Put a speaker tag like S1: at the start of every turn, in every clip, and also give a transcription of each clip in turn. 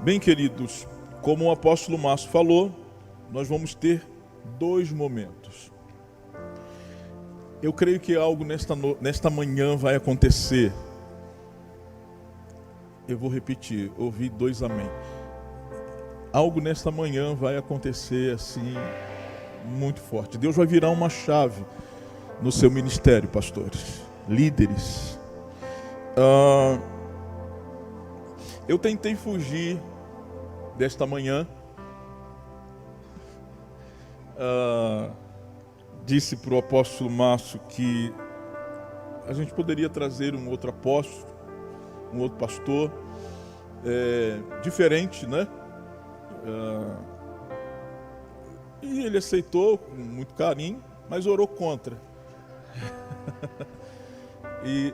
S1: Bem, queridos, como o apóstolo Márcio falou, nós vamos ter dois momentos. Eu creio que algo nesta manhã vai acontecer. Eu vou repetir, ouvi 2 amém. Algo nesta manhã vai acontecer assim, muito forte. Deus vai virar uma chave no seu ministério, pastores, líderes. Eu tentei fugir desta manhã. Disse para o apóstolo Márcio que a gente poderia trazer um outro apóstolo, um outro pastor, diferente, né? E ele aceitou com muito carinho, mas orou contra. E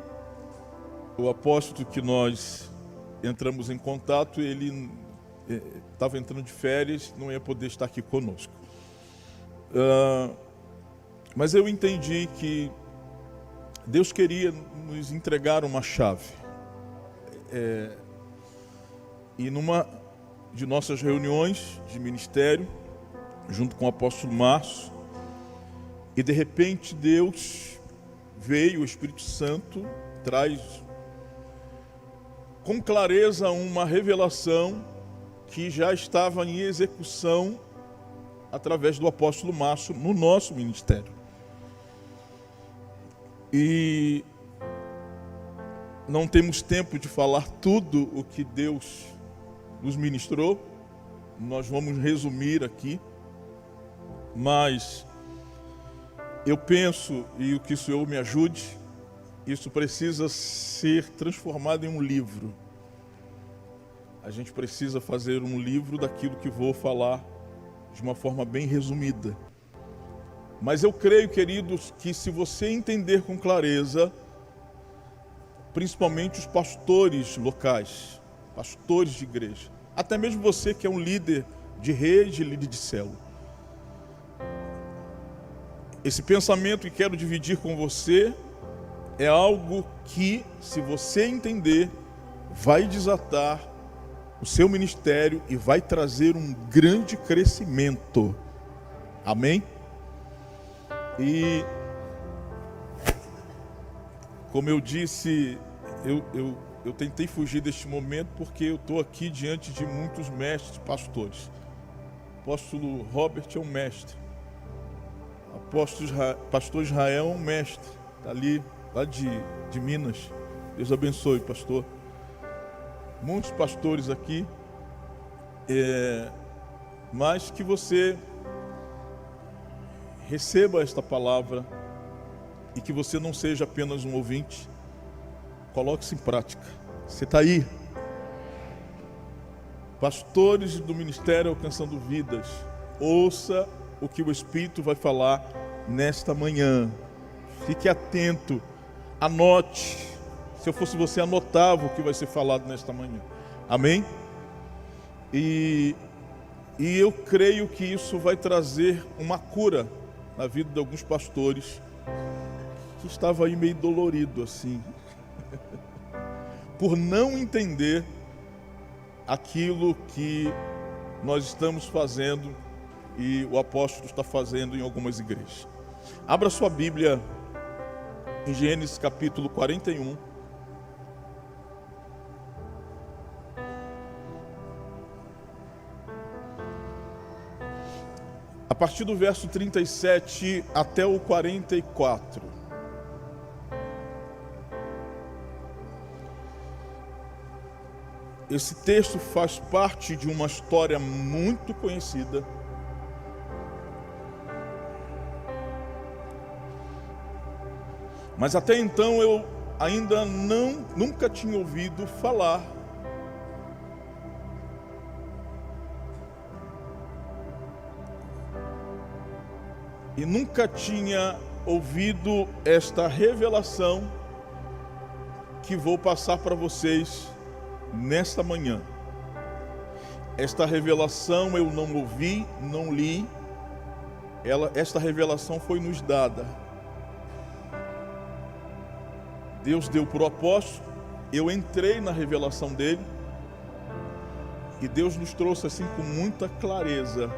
S1: o apóstolo que nós entramos em contato, ele estava entrando de férias, não ia poder estar aqui conosco. Mas eu entendi que Deus queria nos entregar uma chave. E numa de nossas reuniões de ministério, junto com o apóstolo Márcio, e de repente Deus veio, o Espírito Santo traz com clareza uma revelação que já estava em execução através do apóstolo Márcio no nosso ministério. E não temos tempo de falar tudo o que Deus nos ministrou, nós vamos resumir aqui, mas eu penso, e que o Senhor me ajude, isso precisa ser transformado em um livro. A gente precisa fazer um livro daquilo que vou falar de uma forma bem resumida. Mas eu creio, queridos, que se você entender com clareza, principalmente os pastores locais, pastores de igreja, até mesmo você que é um líder de rede, líder de célula, esse pensamento que quero dividir com você é algo que, se você entender, vai desatar o seu ministério e vai trazer um grande crescimento. Amém? E, como eu disse, eu tentei fugir deste momento porque eu estou aqui diante de muitos mestres, pastores. O apóstolo Robert é um mestre. Pastor Israel é um mestre. Está ali, lá de Minas. Deus abençoe, pastor. Muitos pastores aqui. Mas que você receba esta palavra e que você não seja apenas um ouvinte. Coloque-se em prática. Você está aí. Pastores do Ministério Alcançando Vidas, ouça o que o Espírito vai falar nesta manhã. Fique atento, anote. Se eu fosse você, anotava o que vai ser falado nesta manhã. Amém? E eu creio que isso vai trazer uma cura na vida de alguns pastores que estavam aí meio dolorido assim, por não entender aquilo que nós estamos fazendo e o apóstolo está fazendo em algumas igrejas. Abra sua Bíblia em Gênesis capítulo 41. A partir do verso 37 até o 44. Esse texto faz parte de uma história muito conhecida. Mas até então eu ainda nunca tinha ouvido falar e nunca tinha ouvido esta revelação que vou passar para vocês nesta manhã. Esta revelação eu não ouvi, não li, esta revelação foi nos dada. Deus deu para o apóstolo, eu entrei na revelação dele E Deus nos trouxe assim com muita clareza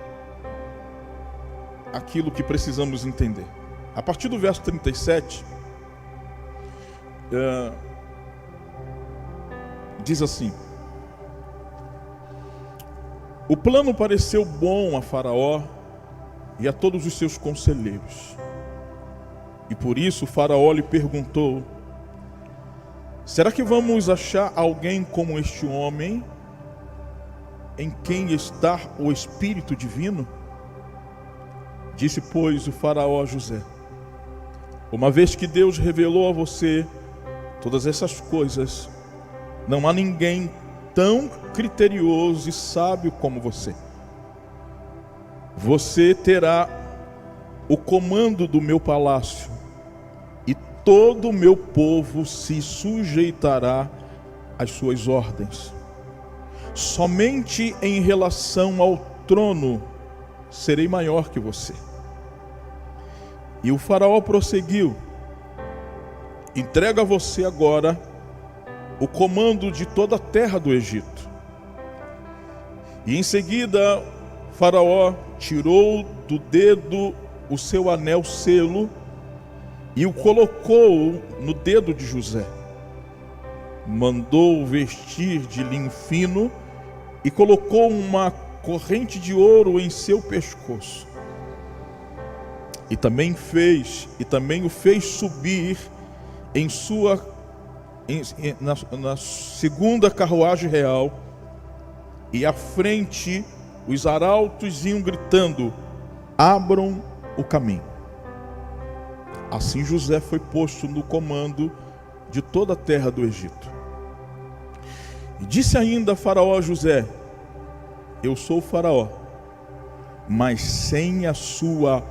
S1: aquilo que precisamos entender. A partir do verso 37, diz assim: o plano pareceu bom a Faraó e a todos os seus conselheiros. E por isso Faraó lhe perguntou: será que vamos achar alguém como este homem, em quem está o Espírito Divino? Disse, pois, o Faraó a José: uma vez que Deus revelou a você todas essas coisas, não há ninguém tão criterioso e sábio como você. Você terá o comando do meu palácio, e todo o meu povo se sujeitará às suas ordens. Somente em relação ao trono serei maior que você. E o Faraó prosseguiu: entrego a você agora o comando de toda a terra do Egito. E em seguida Faraó tirou do dedo o seu anel selo e o colocou no dedo de José. Mandou vestir de linho fino e colocou uma corrente de ouro em seu pescoço. E também o fez subir na segunda carruagem real, e à frente os arautos iam gritando: abram o caminho. Assim José foi posto no comando de toda a terra do Egito. E disse ainda Faraó a José: eu sou o Faraó, mas sem a sua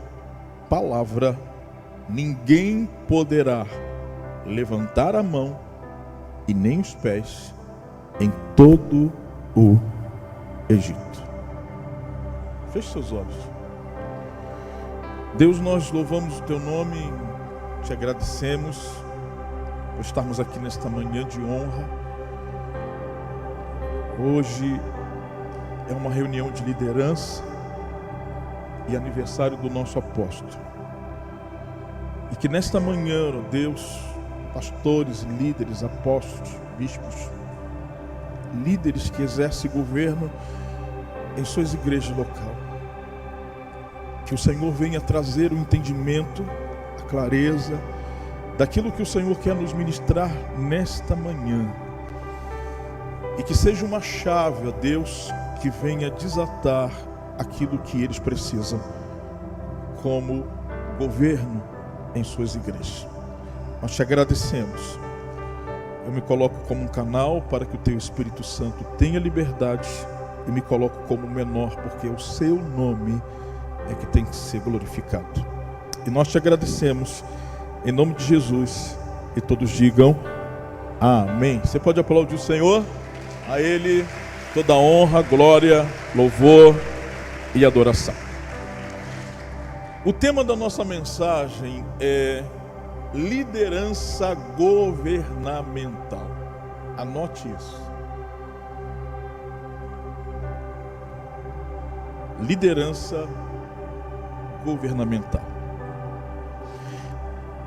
S1: palavra ninguém poderá levantar a mão e nem os pés em todo o Egito. Feche seus olhos. Deus, nós louvamos o teu nome, te agradecemos por estarmos aqui nesta manhã de honra. Hoje é uma reunião de liderança e aniversário do nosso apóstolo. E que nesta manhã, ó Deus, pastores, líderes, apóstolos, bispos, líderes que exercem governo em suas igrejas locais, que o Senhor venha trazer o entendimento, a clareza daquilo que o Senhor quer nos ministrar nesta manhã. E que seja uma chave, ó Deus, que venha desatar aquilo que eles precisam como governo em suas igrejas. Nós te agradecemos. Eu me coloco como um canal para que o teu Espírito Santo tenha liberdade, e me coloco como menor, porque o seu nome é que tem que ser glorificado. E nós te agradecemos em nome de Jesus, e todos digam amém. Você pode aplaudir o Senhor? A Ele toda honra, glória, louvor e adoração. O tema da nossa mensagem é liderança governamental. Anote isso. Liderança governamental.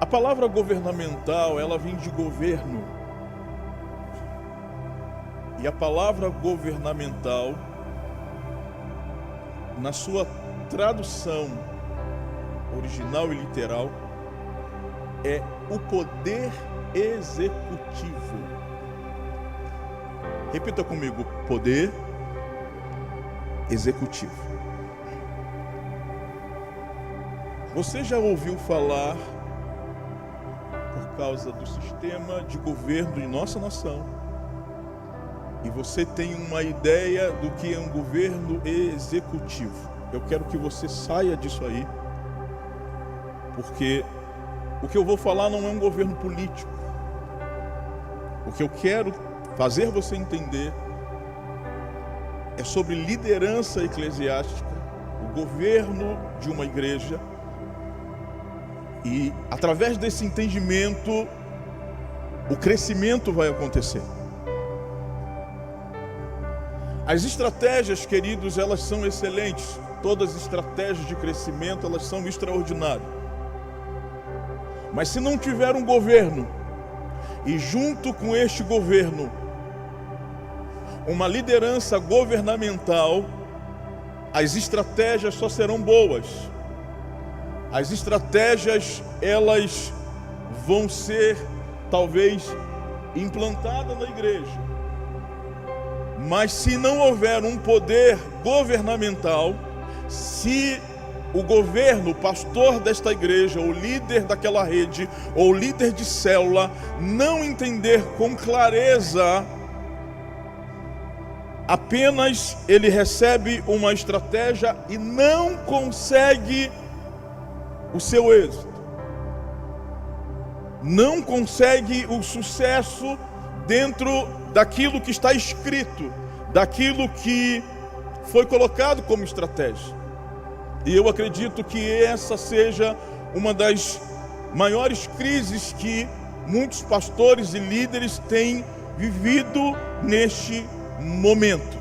S1: A palavra governamental, ela vem de governo. E a palavra governamental, na sua tradução original e literal, é o poder executivo. Repita comigo: poder executivo. Você já ouviu falar, por causa do sistema de governo de nossa nação, e você tem uma ideia do que é um governo executivo. Eu quero que você saia disso aí, porque o que eu vou falar não é um governo político. O que eu quero fazer você entender é sobre liderança eclesiástica, o governo de uma igreja, e através desse entendimento o crescimento vai acontecer. As estratégias, queridos, elas são excelentes. Todas as estratégias de crescimento, elas são extraordinárias. Mas se não tiver um governo, e junto com este governo, uma liderança governamental, as estratégias só serão boas. As estratégias, elas vão ser, talvez, implantadas na igreja. Mas se não houver um poder governamental, se o governo, o pastor desta igreja, o líder daquela rede, ou líder de célula, não entender com clareza, apenas ele recebe uma estratégia e não consegue o seu êxito. Não consegue o sucesso dentro daquilo que está escrito, daquilo que foi colocado como estratégia. E eu acredito que essa seja uma das maiores crises que muitos pastores e líderes têm vivido neste momento.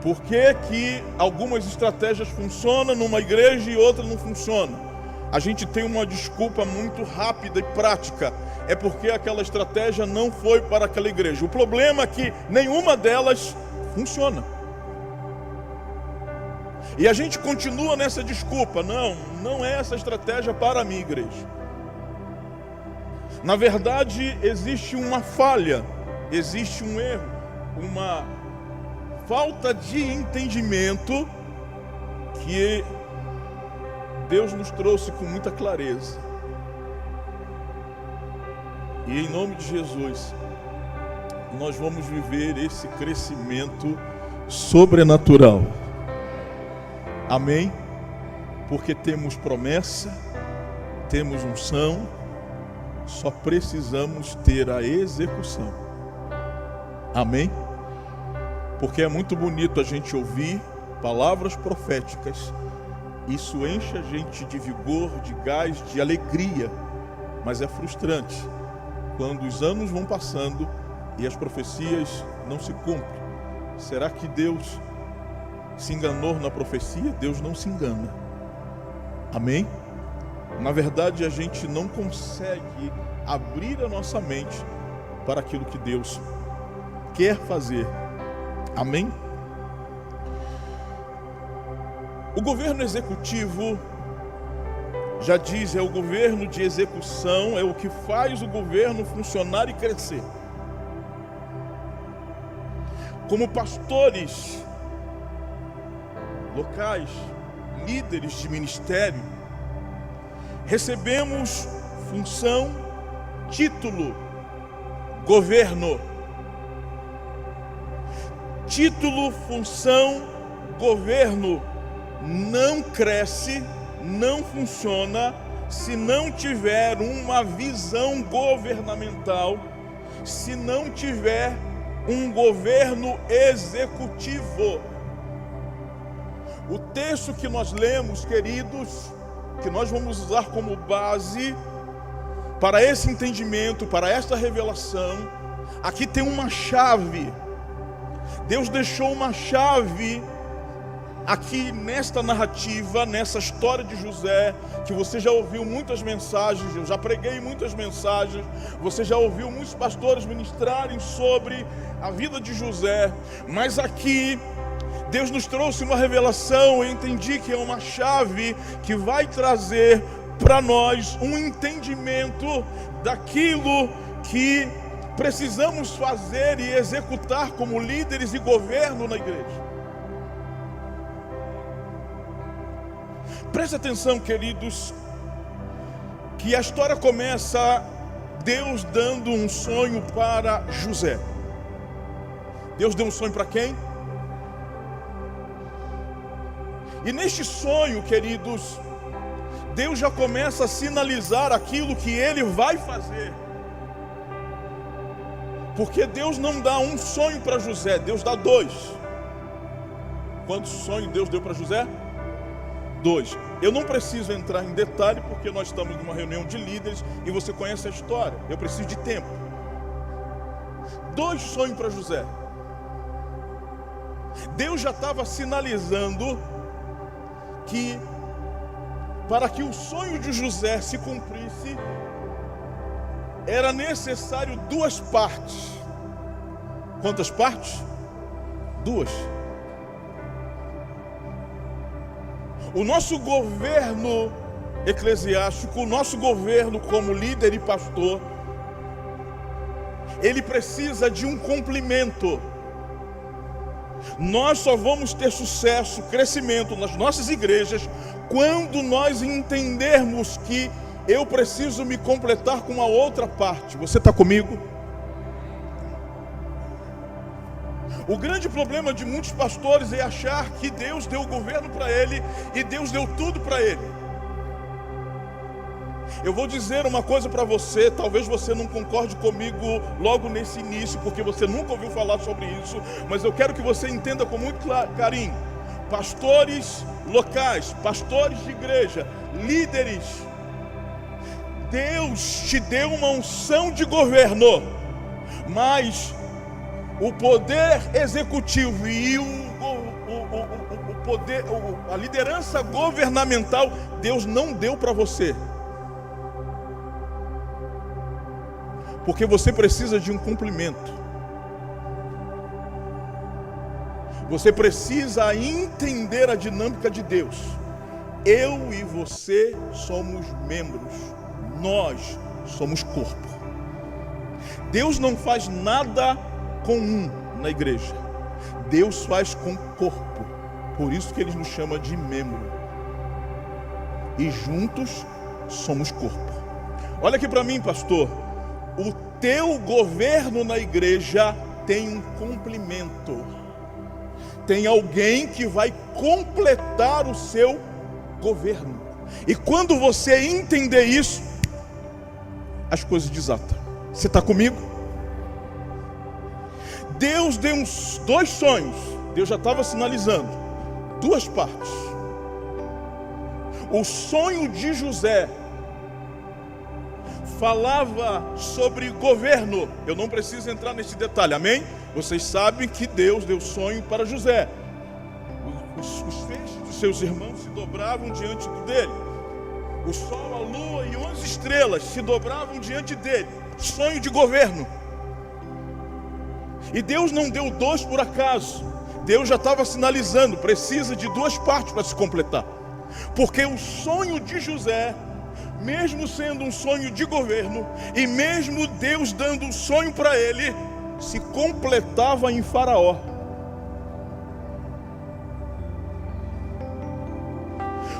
S1: Por que que algumas estratégias funcionam numa igreja e outras não funcionam? A gente tem uma desculpa muito rápida e prática. É porque aquela estratégia não foi para aquela igreja. O problema é que nenhuma delas funciona. E a gente continua nessa desculpa. Não é essa estratégia para a minha igreja. Na verdade, existe uma falha, existe um erro, uma falta de entendimento que Deus nos trouxe com muita clareza. E em nome de Jesus, nós vamos viver esse crescimento sobrenatural. Amém? Porque temos promessa, temos unção, só precisamos ter a execução. Amém? Porque é muito bonito a gente ouvir palavras proféticas. Isso enche a gente de vigor, de gás, de alegria. Mas é frustrante quando os anos vão passando e as profecias não se cumprem. Será que Deus se enganou na profecia? Deus não se engana. Amém? Na verdade, a gente não consegue abrir a nossa mente para aquilo que Deus quer fazer. Amém? O governo executivo, já diz, é o governo de execução, é o que faz o governo funcionar e crescer. Como pastores locais, líderes de ministério, recebemos função, título, governo. Título, função, governo não cresce, não funciona se não tiver uma visão governamental, se não tiver um governo executivo. O texto que nós lemos, queridos, que nós vamos usar como base para esse entendimento, para esta revelação, aqui tem uma chave. Deus deixou uma chave aqui nesta narrativa, nessa história de José, que você já ouviu muitas mensagens, eu já preguei muitas mensagens, você já ouviu muitos pastores ministrarem sobre a vida de José, mas aqui Deus nos trouxe uma revelação. Eu entendi que é uma chave que vai trazer para nós um entendimento daquilo que precisamos fazer e executar como líderes e governo na igreja. Preste atenção, queridos, que a história começa Deus dando um sonho para José. Deus deu um sonho para quem? E neste sonho, queridos, Deus já começa a sinalizar aquilo que Ele vai fazer. Porque Deus não dá um sonho para José, Deus dá dois. Quantos sonhos Deus deu para José? 2. Eu não preciso entrar em detalhe, porque nós estamos numa reunião de líderes e você conhece a história. Eu preciso de tempo. 2 sonhos para José. Deus já estava sinalizando que para que o sonho de José se cumprisse, era necessário duas partes. Quantas partes? Duas. O nosso governo eclesiástico, o nosso governo como líder e pastor, ele precisa de um complemento. Nós só vamos ter sucesso, crescimento nas nossas igrejas quando nós entendermos que eu preciso me completar com a outra parte. Você está comigo? O grande problema de muitos pastores é achar que Deus deu o governo para ele e Deus deu tudo para ele. Eu vou dizer uma coisa para você, talvez você não concorde comigo logo nesse início, porque você nunca ouviu falar sobre isso, mas eu quero que você entenda com muito carinho. Pastores locais, pastores de igreja, líderes, Deus te deu uma unção de governo, mas o poder executivo e o poder, a liderança governamental, Deus não deu para você. Porque você precisa de um cumprimento. Você precisa entender a dinâmica de Deus. Eu e você somos membros. Nós somos corpo. Deus não faz nada com um na igreja. Deus faz com corpo. Por isso que Ele nos chama de membro. E juntos somos corpo. Olha aqui para mim, pastor. O teu governo na igreja tem um complemento. Tem alguém que vai completar o seu governo. E quando você entender isso, as coisas desatam. Você está comigo? Deus deu dois sonhos. Deus já estava sinalizando. Duas partes. O sonho de José falava sobre governo. Eu não preciso entrar nesse detalhe, amém? Vocês sabem que Deus deu sonho para José. Os feixes dos seus irmãos se dobravam diante dele. O sol, a lua e 11 estrelas se dobravam diante dele. Sonho de governo. E Deus não deu dois por acaso. Deus já estava sinalizando, precisa de duas partes para se completar. Porque o sonho de José, mesmo sendo um sonho de governo, e mesmo Deus dando um sonho para ele, se completava em Faraó.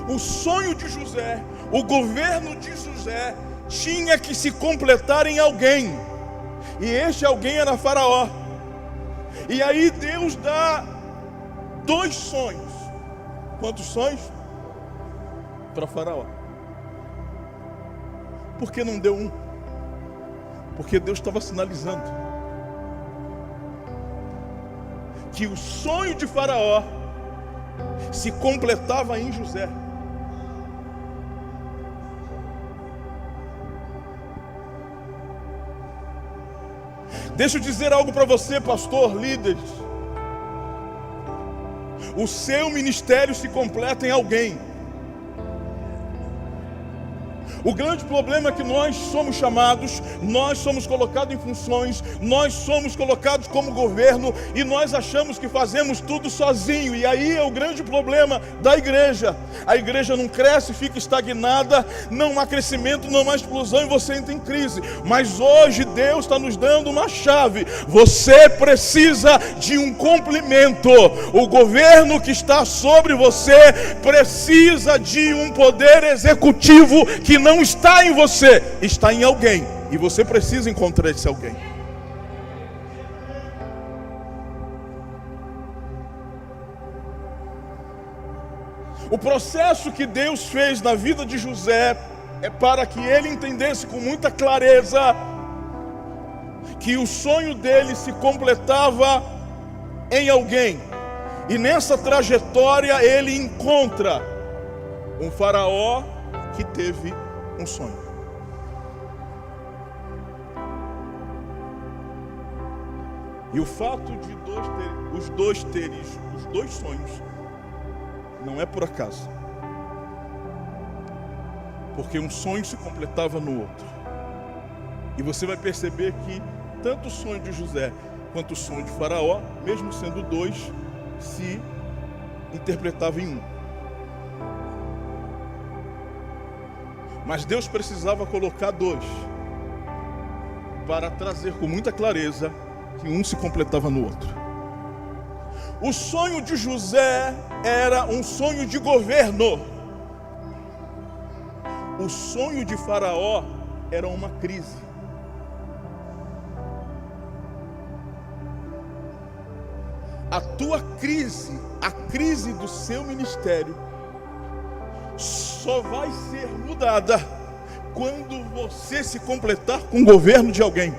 S1: O sonho de José, o governo de José, tinha que se completar em alguém. E este alguém era Faraó. E aí Deus dá dois sonhos. Quantos sonhos? Para Faraó. Por que não deu um? Porque Deus estava sinalizando que o sonho de Faraó se completava em José. Deixa eu dizer algo para você, pastor, líder. O seu ministério se completa em alguém. O grande problema é que nós somos chamados, nós somos colocados em funções, nós somos colocados como governo e nós achamos que fazemos tudo sozinho. E aí é o grande problema da igreja. A igreja não cresce, fica estagnada, não há crescimento, não há explosão e você entra em crise. Mas hoje Deus está nos dando uma chave. Você precisa de um complemento. O governo que está sobre você precisa de um poder executivo que não está em você, está em alguém. E você precisa encontrar esse alguém. O processo que Deus fez na vida de José é para que ele entendesse com muita clareza que o sonho dele se completava em alguém. E nessa trajetória ele encontra um faraó que teve um sonho. E o fato de os dois terem os dois sonhos não é por acaso. Porque um sonho se completava no outro. E você vai perceber que tanto o sonho de José quanto o sonho de Faraó, mesmo sendo dois, se interpretavam em um. Mas Deus precisava colocar dois para trazer com muita clareza que um se completava no outro. O sonho de José era um sonho de governo. O sonho de Faraó era uma crise. A tua crise, a crise do seu ministério, só vai ser mudada quando você se completar com o governo de alguém.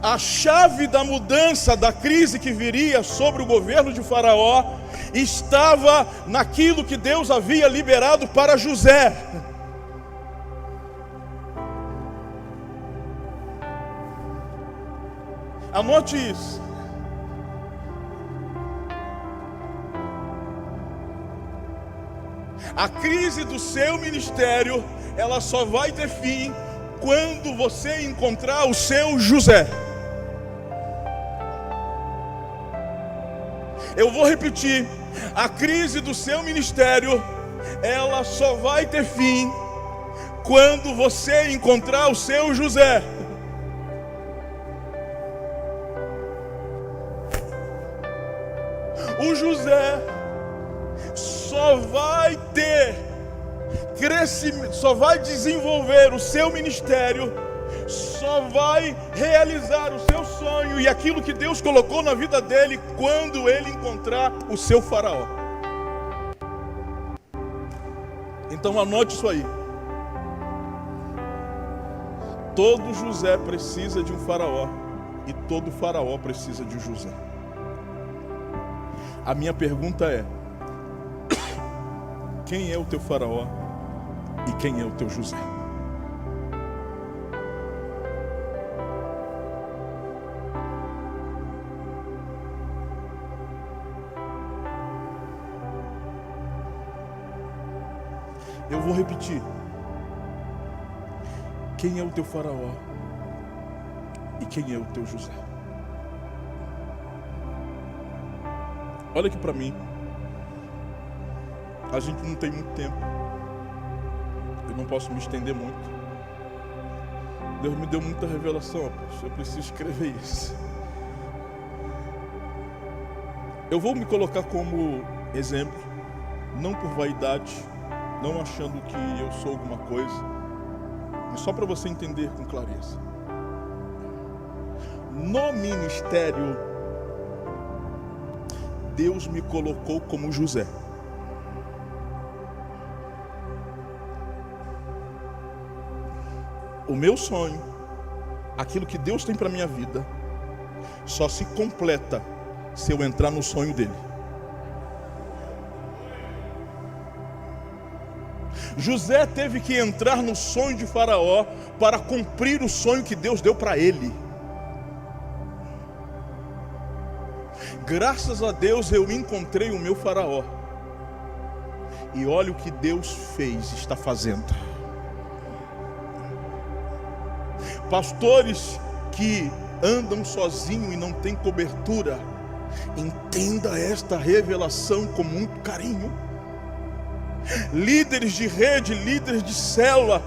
S1: A chave da mudança da crise que viria sobre o governo de Faraó estava naquilo que Deus havia liberado para José. Anote isso. A crise do seu ministério, ela só vai ter fim quando você encontrar o seu José. Eu vou repetir. A crise do seu ministério, ela só vai ter fim quando você encontrar o seu José. O José só vai ter crescimento, só vai desenvolver o seu ministério, só vai realizar o seu sonho e aquilo que Deus colocou na vida dele quando ele encontrar o seu Faraó. Então anote isso aí. Todo José precisa de um Faraó e todo Faraó precisa de um José. A minha pergunta é: quem é o teu Faraó e quem é o teu José? Eu vou repetir. Quem é o teu Faraó e quem é o teu José? Olha aqui para mim. A gente não tem muito tempo. Eu não posso me estender muito. Deus me deu muita revelação, eu preciso escrever isso. Eu vou me colocar como exemplo, não por vaidade, não achando que eu sou alguma coisa, mas só para você entender com clareza. No ministério, Deus me colocou como José. O meu sonho, aquilo que Deus tem para minha vida, só se completa se eu entrar no sonho dele. José teve que entrar no sonho de Faraó para cumprir o sonho que Deus deu para ele. Graças a Deus eu encontrei o meu Faraó. E olha o que Deus fez, está fazendo. Pastores que andam sozinhos e não têm cobertura, entenda esta revelação com muito carinho. Líderes de rede, líderes de célula,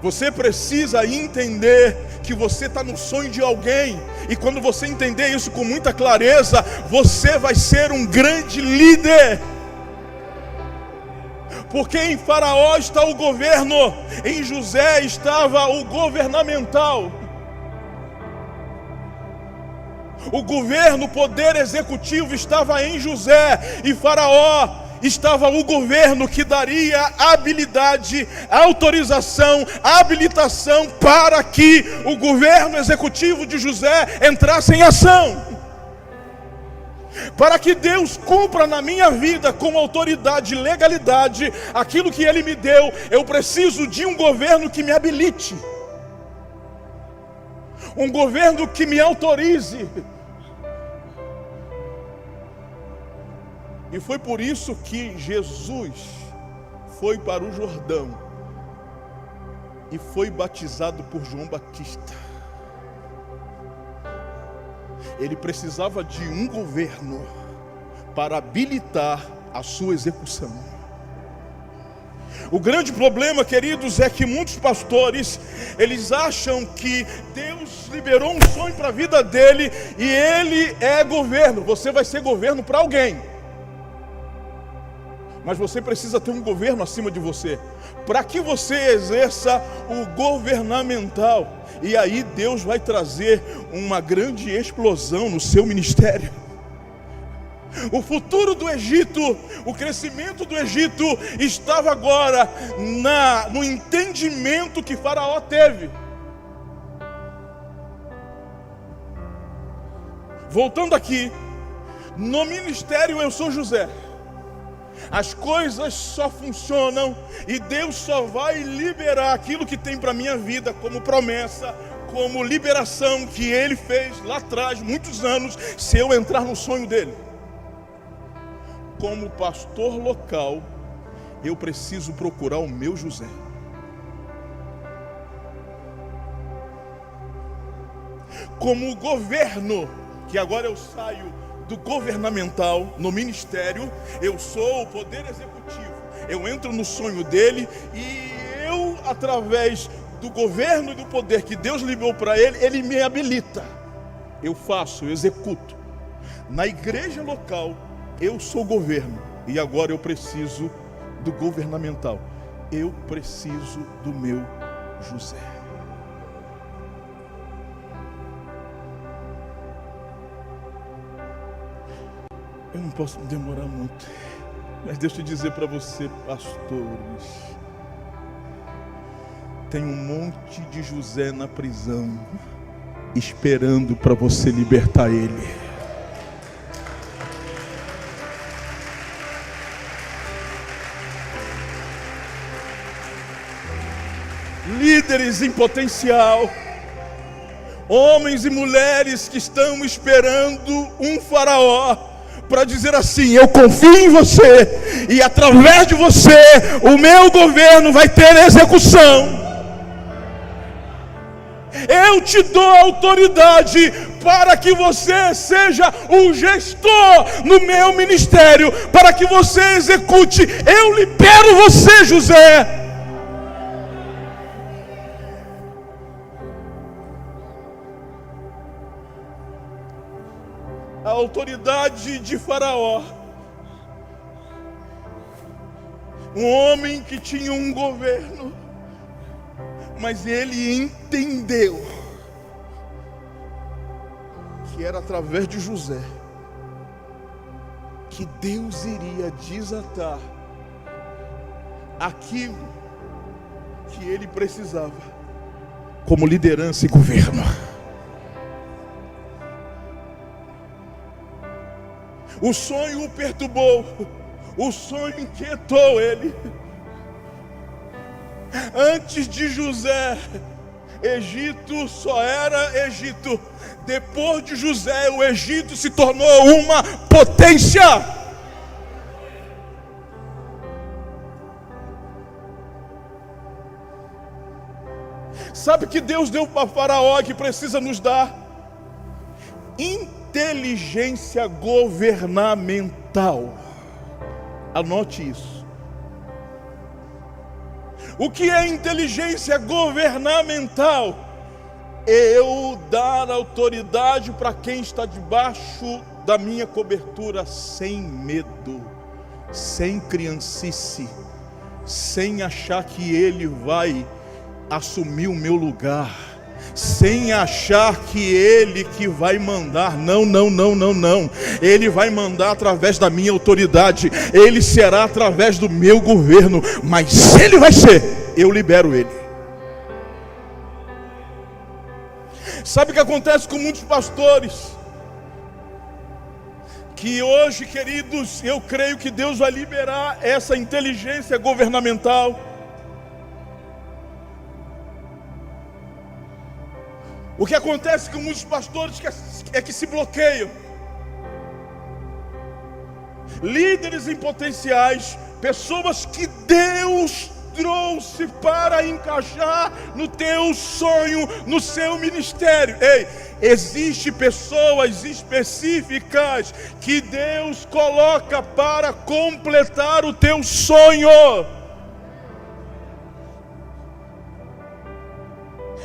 S1: você precisa entender que você está no sonho de alguém. E quando você entender isso com muita clareza, você vai ser um grande líder. Porque em Faraó está o governo, em José estava o governamental. O governo, o poder executivo estava em José, e Faraó estava o governo que daria habilidade, autorização, habilitação para que o governo executivo de José entrasse em ação. Para que Deus cumpra na minha vida com autoridade e legalidade aquilo que Ele me deu, eu preciso de um governo que me habilite, um governo que me autorize. E foi por isso que Jesus foi para o Jordão e foi batizado por João Batista. Ele precisava de um governo para habilitar a sua execução. O grande problema, queridos, é que muitos pastores, eles acham que Deus liberou um sonho para a vida dele e ele é governo. Você vai ser governo para alguém, mas você precisa ter um governo acima de você, para que você exerça o governamental. E aí Deus vai trazer uma grande explosão no seu ministério. O futuro do Egito, o crescimento do Egito estava agora no entendimento que Faraó teve. Voltando aqui, no ministério eu sou José. As coisas só funcionam e Deus só vai liberar aquilo que tem para a minha vida como promessa, como liberação que Ele fez lá atrás, muitos anos, se eu entrar no sonho dEle. Como pastor local, eu preciso procurar o meu José. Como governo, que agora eu saio do governamental no ministério, eu sou o poder executivo. Eu entro no sonho dele e eu, através do governo e do poder que Deus liberou para ele, ele me habilita. Eu faço, eu executo. Na igreja local, eu sou governo e agora eu preciso do governamental. Eu preciso do meu José. Eu não posso demorar muito, mas deixa eu dizer para você, pastores, tem um monte de José na prisão, esperando para você libertar ele. Líderes em potencial, homens e mulheres que estão esperando um faraó para dizer assim: eu confio em você e através de você o meu governo vai ter execução. Eu te dou autoridade para que você seja o gestor no meu ministério, para que você execute. Eu libero você, José. A autoridade de Faraó, um homem que tinha um governo, mas ele entendeu que era através de José que Deus iria desatar aquilo que ele precisava como liderança e governo. O sonho o perturbou, o sonho inquietou ele. Antes de José, Egito só era Egito. Depois de José, o Egito se tornou uma potência. Sabe que Deus deu para Faraó que precisa nos dar? Inteligência governamental. Anote isso. O que é inteligência governamental? Eu dar autoridade para quem está debaixo da minha cobertura sem medo, sem criancice, sem achar que ele vai assumir o meu lugar, sem achar que ele que vai mandar. Não. Ele vai mandar através da minha autoridade. Ele será através do meu governo. Mas se ele vai ser, eu libero ele. Sabe o que acontece com muitos pastores? que hoje, queridos, eu creio que Deus vai liberar essa inteligência governamental. O que acontece com muitos pastores é que se bloqueiam. Líderes em potenciais, pessoas que Deus trouxe para encaixar no teu sonho, no seu ministério. Ei, existem pessoas específicas que Deus coloca para completar o teu sonho.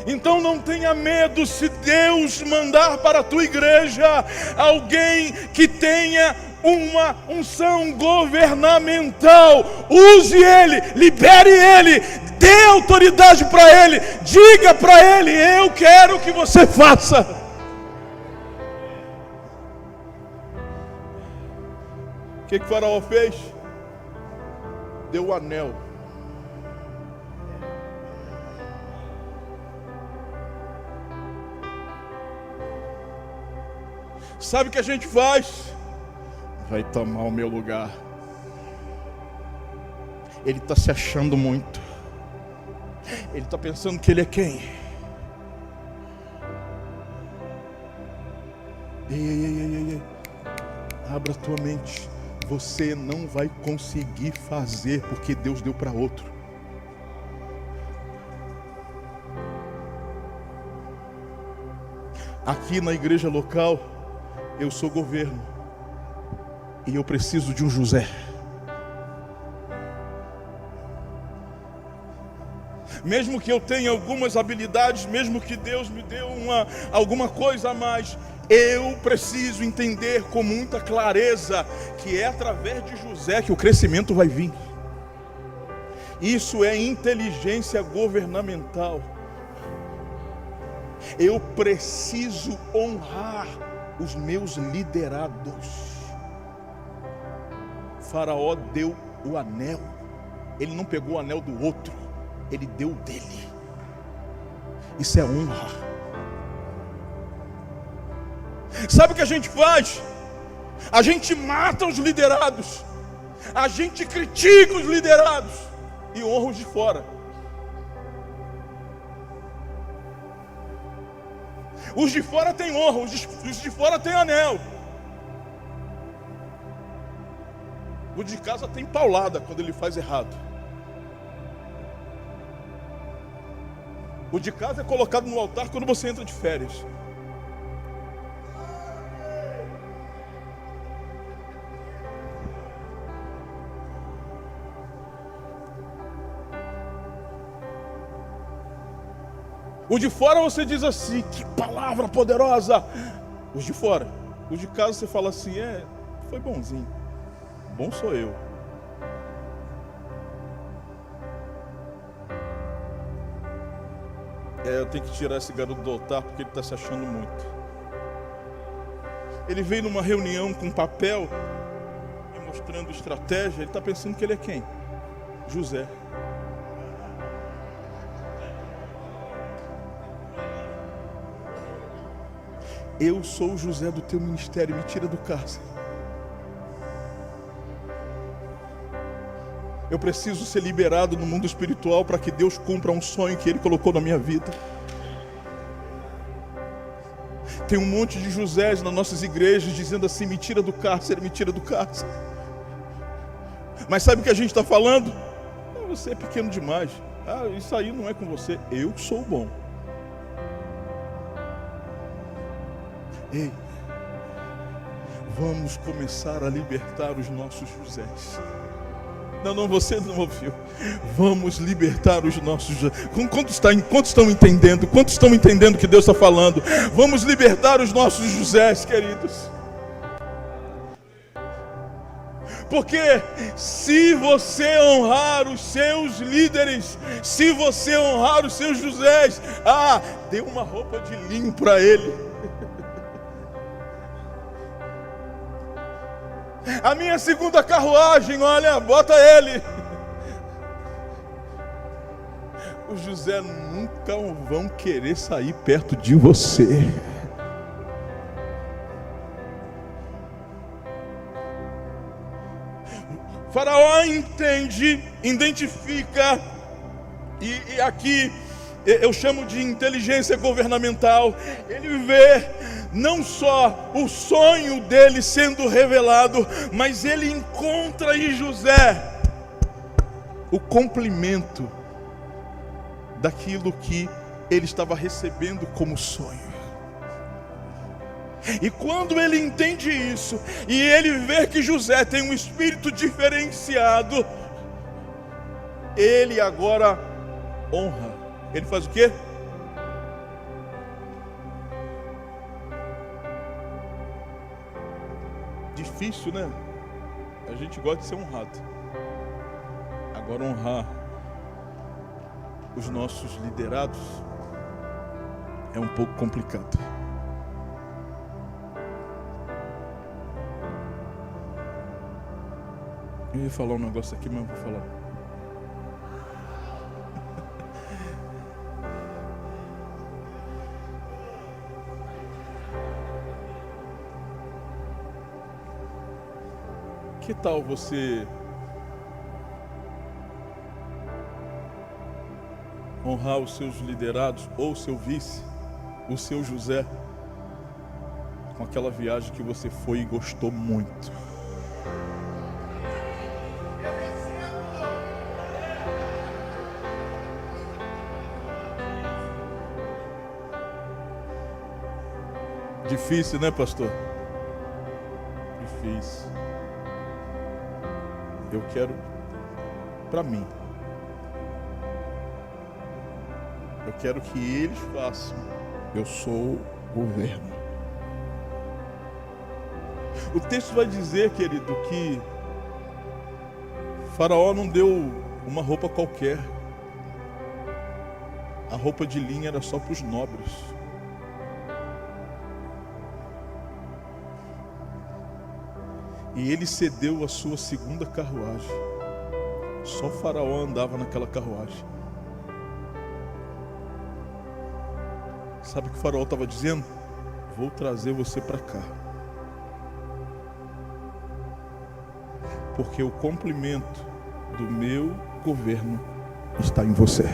S1: Então não tenha medo se Deus mandar para a tua igreja alguém que tenha uma unção governamental. Use ele, libere ele, dê autoridade para ele, diga para ele: eu quero que você faça. O que Faraó fez? Deu o anel. Sabe o que a gente faz? Vai tomar o meu lugar. Ele está se achando muito. Ele está pensando que ele é quem? Ei. Abra a tua mente. Você não vai conseguir fazer porque Deus deu para outro. Aqui na igreja local, eu sou governo. E eu preciso de um José. Mesmo que eu tenha algumas habilidades, mesmo que Deus me dê alguma coisa a mais, eu preciso entender com muita clareza que é através de José que o crescimento vai vir. Isso é inteligência governamental. Eu preciso honrar os meus liderados. Faraó deu o anel. Ele não pegou o anel do outro, ele deu o dele. Isso é honra. Sabe o que a gente faz? A gente mata os liderados, a gente critica os liderados e honra os de fora. Os de fora têm honra, os de fora têm anel. O de casa tem paulada quando ele faz errado. O de casa é colocado no altar quando você entra de férias. O de fora você diz assim: que palavra poderosa. Os de fora. Os de casa você fala assim: foi bonzinho. Bom sou eu. Eu tenho que tirar esse garoto do altar porque ele está se achando muito. Ele veio numa reunião com papel e mostrando estratégia. Ele está pensando que ele é quem? José. Eu sou o José do teu ministério, me tira do cárcere. Eu preciso ser liberado no mundo espiritual para que Deus cumpra um sonho que Ele colocou na minha vida. Tem um monte de Josés nas nossas igrejas dizendo assim: me tira do cárcere, me tira do cárcere. Mas sabe o que a gente está falando? Você é pequeno demais. Isso aí não é com você. Eu sou bom. Ei, vamos começar a libertar os nossos Josés. Não, você não ouviu. Vamos libertar os nossos José. Quantos estão entendendo? Quantos estão entendendo o que Deus está falando? Vamos libertar os nossos Josés, queridos. Porque se você honrar os seus líderes, se você honrar os seus Josés, dê uma roupa de linho para ele. A minha segunda carruagem, olha, bota ele. Os José nunca vão querer sair perto de você. Faraó entende, identifica, e aqui eu chamo de inteligência governamental. Ele vê não só o sonho dele sendo revelado, mas ele encontra em José o cumprimento daquilo que ele estava recebendo como sonho. E quando ele entende isso, e ele vê que José tem um espírito diferenciado, ele agora honra. Ele faz o quê? Difícil, né? A gente gosta de ser honrado. Agora honrar os nossos liderados é um pouco complicado. Eu ia falar um negócio aqui, mas não vou falar. Que tal você honrar os seus liderados ou o seu vice, o seu José, com aquela viagem que você foi e gostou muito? Difícil, né, pastor? Difícil. Eu quero para mim. Eu quero que eles façam. Eu sou governo. O texto vai dizer, querido, que Faraó não deu uma roupa qualquer. A roupa de linho era só para os nobres. E ele cedeu a sua segunda carruagem. Só Faraó andava naquela carruagem. Sabe o que o Faraó estava dizendo? Vou trazer você para cá. Porque o cumprimento do meu governo está em você.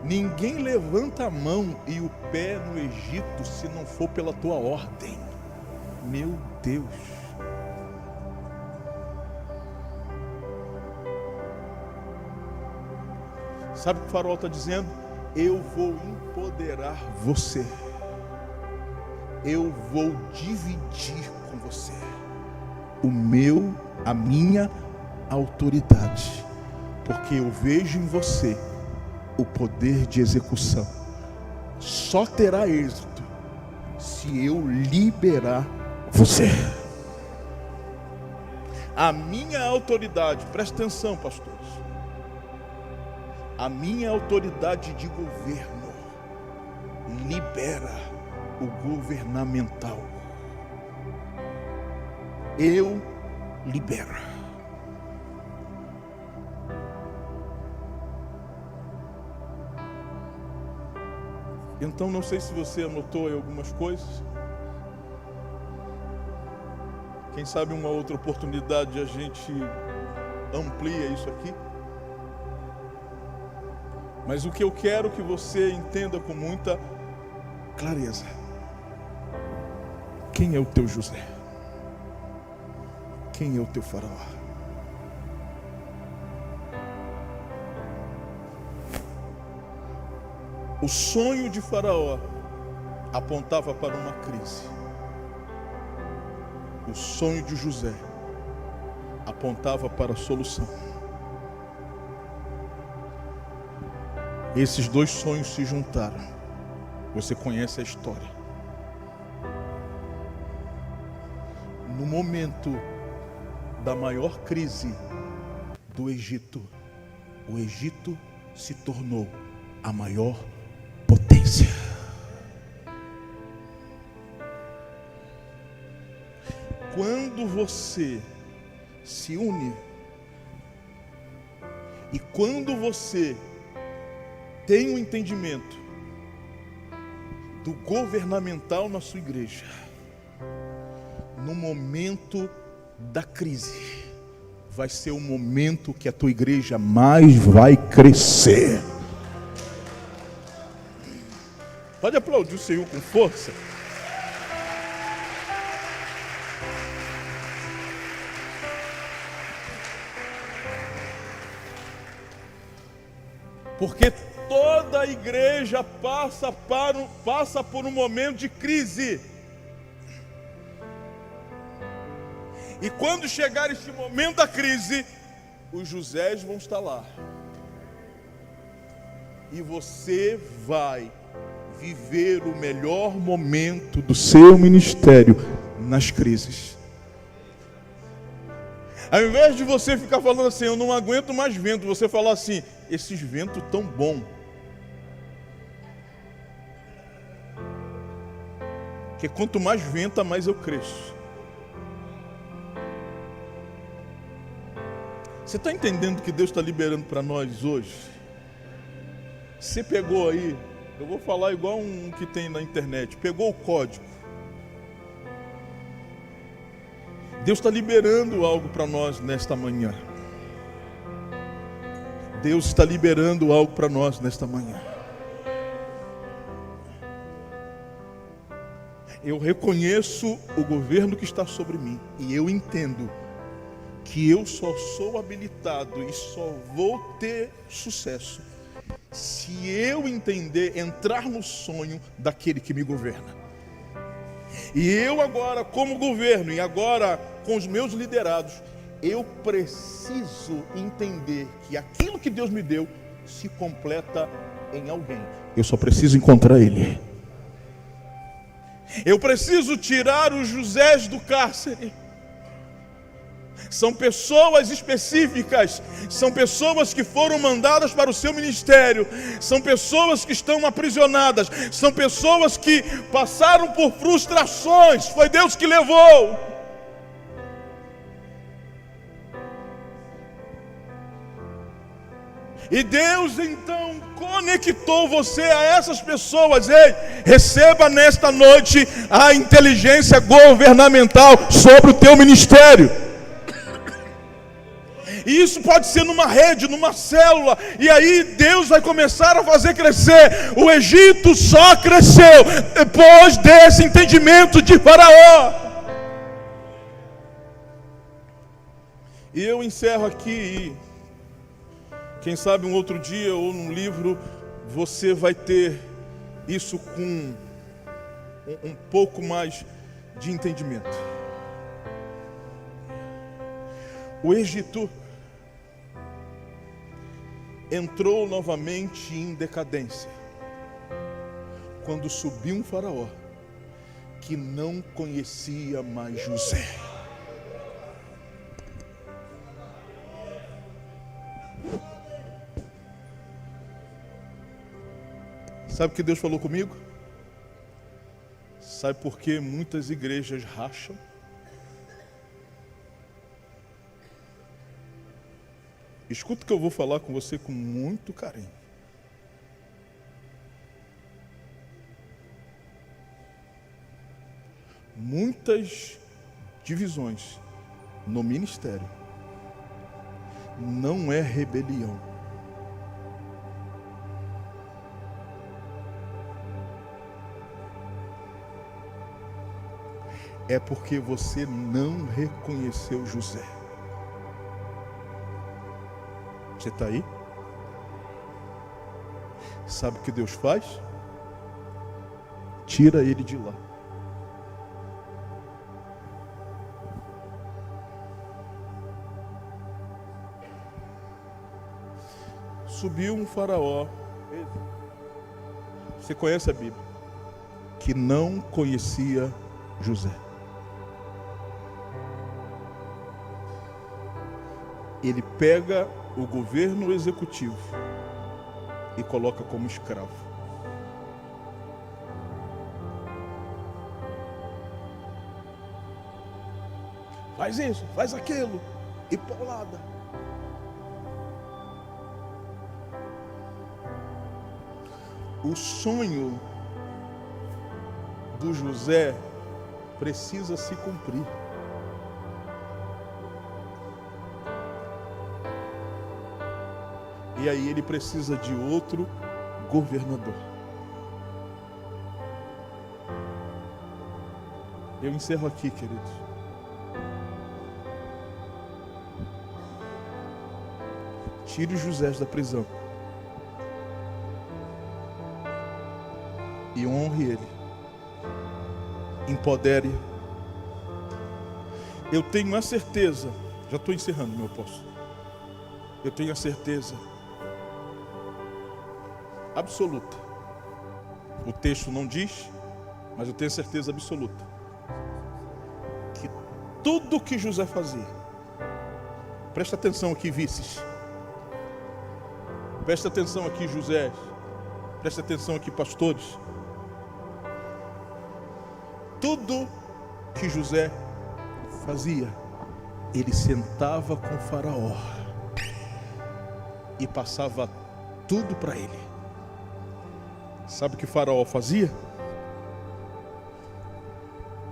S1: Ninguém levanta a mão e o pé no Egito se não for pela tua ordem. Meu Deus. Sabe o que o Faraó está dizendo? Eu vou empoderar você. Eu vou dividir com você a minha autoridade. Porque eu vejo em você o poder de execução. Só terá êxito se eu liberar você. A minha autoridade, presta atenção, pastores. A minha autoridade de governo libera o governamental. Eu libero. Então não sei se você anotou aí algumas coisas. Quem sabe uma outra oportunidade a gente amplia isso aqui. Mas o que eu quero que você entenda com muita clareza: quem é o teu José? Quem é o teu Faraó? O sonho de Faraó apontava para uma crise. O sonho de José apontava para a solução. Esses dois sonhos se juntaram. Você conhece a história. No momento da maior crise do Egito, o Egito se tornou a maior potência. Quando você se une e quando você tem um entendimento do governamental na sua igreja, no momento da crise, vai ser o momento que a tua igreja mais vai crescer. Pode aplaudir o Senhor com força. Porque toda a igreja passa por um momento de crise. E quando chegar este momento da crise, os Josés vão estar lá. E você vai viver o melhor momento do seu ministério nas crises. Ao invés de você ficar falando assim, eu não aguento mais vento, você falar assim, esses ventos tão bom. Porque quanto mais venta, mais eu cresço. Você está entendendo que Deus está liberando para nós hoje? Você pegou aí, eu vou falar igual um que tem na internet, pegou o código. Deus está liberando algo para nós nesta manhã. Deus está liberando algo para nós nesta manhã. Eu reconheço o governo que está sobre mim e eu entendo que eu só sou habilitado e só vou ter sucesso se eu entrar no sonho daquele que me governa. E eu agora, como governo, e agora com os meus liderados, eu preciso entender que aquilo que Deus me deu se completa em alguém. Eu só preciso encontrar Ele. Eu preciso tirar os Josés do cárcere. São pessoas específicas, são pessoas que foram mandadas para o seu ministério, são pessoas que estão aprisionadas, são pessoas que passaram por frustrações, foi Deus que levou. E Deus então conectou você a essas pessoas. Ei, receba nesta noite a inteligência governamental sobre o teu ministério. E isso pode ser numa rede, numa célula. E aí Deus vai começar a fazer crescer. O Egito só cresceu depois desse entendimento de Faraó. E eu encerro aqui. Quem sabe um outro dia ou num livro você vai ter isso com um pouco mais de entendimento. O Egito entrou novamente em decadência quando subiu um faraó que não conhecia mais José. Sabe o que Deus falou comigo? Sabe por que muitas igrejas racham? Escuta o que eu vou falar com você com muito carinho. Muitas divisões no ministério não é rebelião. É porque você não reconheceu José. Você está aí? Sabe o que Deus faz? Tira ele de lá. Subiu um faraó. Você conhece a Bíblia? Que não conhecia José. Ele pega o governo executivo e coloca como escravo. Faz isso, faz aquilo, e paulada. O sonho do José precisa se cumprir. E aí ele precisa de outro governador. Eu encerro aqui, queridos. Tire José da prisão e honre ele. Empodere. Eu tenho a certeza, já estou encerrando, meu apóstolo. Eu tenho a certeza absoluta. O texto não diz, mas eu tenho certeza absoluta que tudo que José fazia, presta atenção aqui, vices, presta atenção aqui, José, presta atenção aqui, pastores, tudo que José fazia, ele sentava com o faraó e passava tudo para ele. Sabe o que o faraó fazia?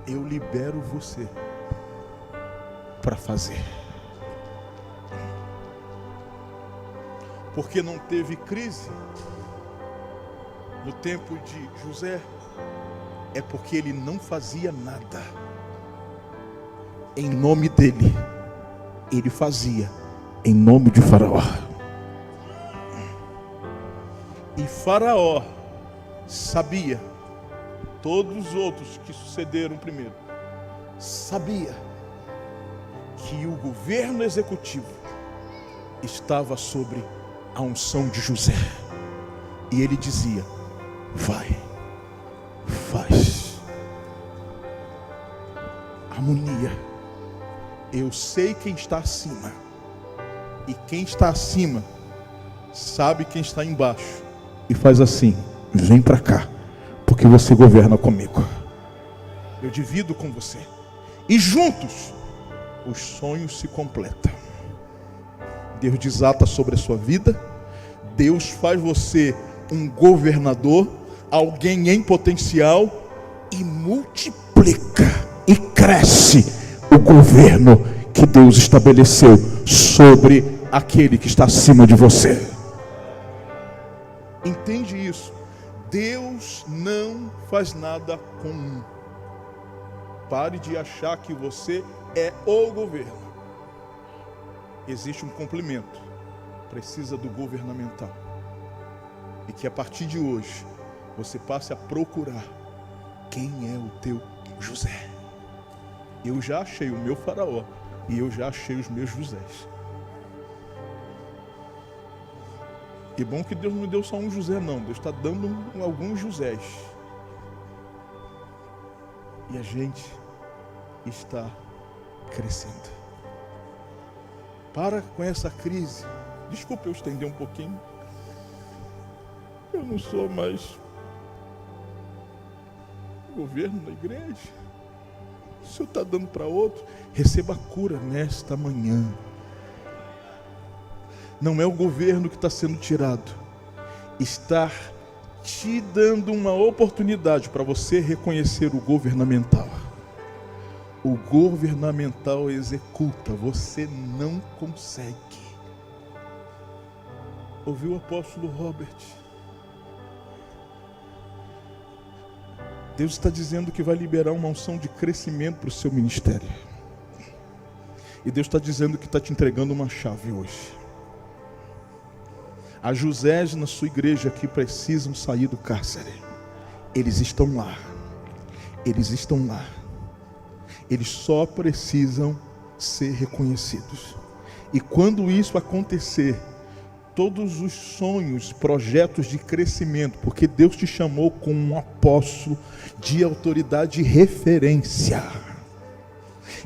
S1: Eu libero você para fazer. Porque não teve crise no tempo de José, é porque ele não fazia nada. Em nome dele, ele fazia em nome de Faraó. E Faraó sabia, todos os outros que sucederam primeiro, sabia que o governo executivo estava sobre a unção de José. E ele dizia: vai, faz. Harmonia. Eu sei quem está acima, e quem está acima sabe quem está embaixo, e faz assim: vem para cá, porque você governa comigo. Eu divido com você, e juntos os sonhos se completam. Deus desata sobre a sua vida. Deus faz você um governador, alguém em potencial, e multiplica e cresce o governo que Deus estabeleceu sobre aquele que está acima de você. Entende isso? Deus não faz nada com um. Pare de achar que você é o governo. Existe um complemento. Precisa do governamental. E que a partir de hoje você passe a procurar quem é o teu José. Eu já achei o meu faraó e eu já achei os meus Josés. E bom que Deus não me deu só um José, não. Deus está dando alguns Josés. E a gente está crescendo. Para com essa crise. Desculpa eu estender um pouquinho. Eu não sou mais governo da igreja. O Senhor está dando para outro. Receba a cura nesta manhã. Não é o governo que está sendo tirado. Está te dando uma oportunidade para você reconhecer o governamental. O governamental executa, você não consegue. Ouviu o apóstolo Robert? Deus está dizendo que vai liberar uma unção de crescimento para o seu ministério. E Deus está dizendo que está te entregando uma chave hoje. Há Josés na sua igreja que precisam sair do cárcere. Eles estão lá. Eles estão lá. Eles só precisam ser reconhecidos. E quando isso acontecer, todos os sonhos, projetos de crescimento, porque Deus te chamou como um apóstolo de autoridade e referência.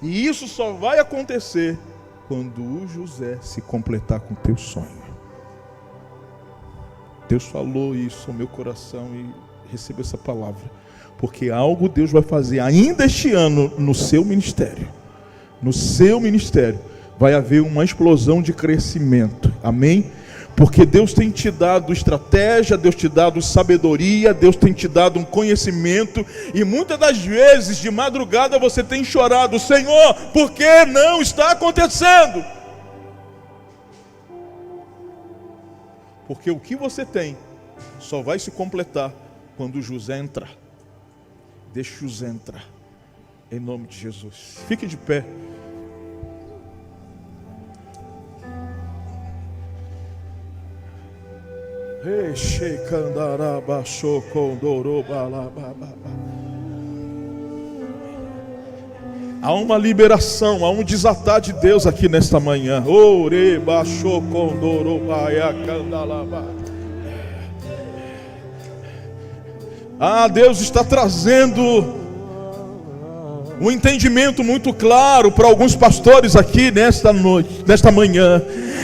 S1: E isso só vai acontecer quando o José se completar com o teu sonho. Deus falou isso ao meu coração e recebo essa palavra. Porque algo Deus vai fazer ainda este ano no seu ministério. No seu ministério vai haver uma explosão de crescimento. Amém? Porque Deus tem te dado estratégia, Deus te dado sabedoria, Deus tem te dado um conhecimento, e muitas das vezes de madrugada você tem chorado: Senhor, por que não está acontecendo? Porque o que você tem só vai se completar quando José entrar. Deixa José entrar, em nome de Jesus. Fique de pé. Há uma liberação, há um desatar de Deus aqui nesta manhã. Deus está trazendo um entendimento muito claro para alguns pastores aqui nesta noite, nesta manhã.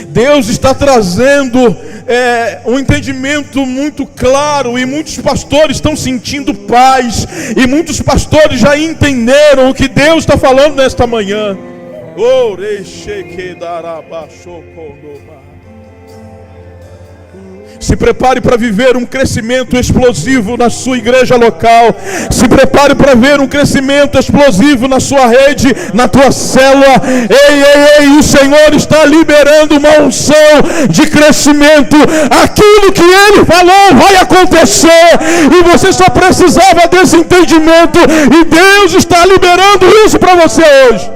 S1: Deus está trazendo um entendimento muito claro, e muitos pastores estão sentindo paz, e muitos pastores já entenderam o que Deus está falando nesta manhã. Se prepare para viver um crescimento explosivo na sua igreja local. Se prepare para ver um crescimento explosivo na sua rede, na tua célula. Ei, o Senhor está liberando uma unção de crescimento. Aquilo que Ele falou vai acontecer, e você só precisava desse entendimento, e Deus está liberando isso para você hoje.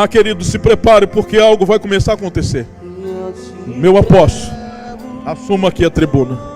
S1: Querido, se prepare, porque algo vai começar a acontecer. Meu apóstolo, assuma aqui a tribuna.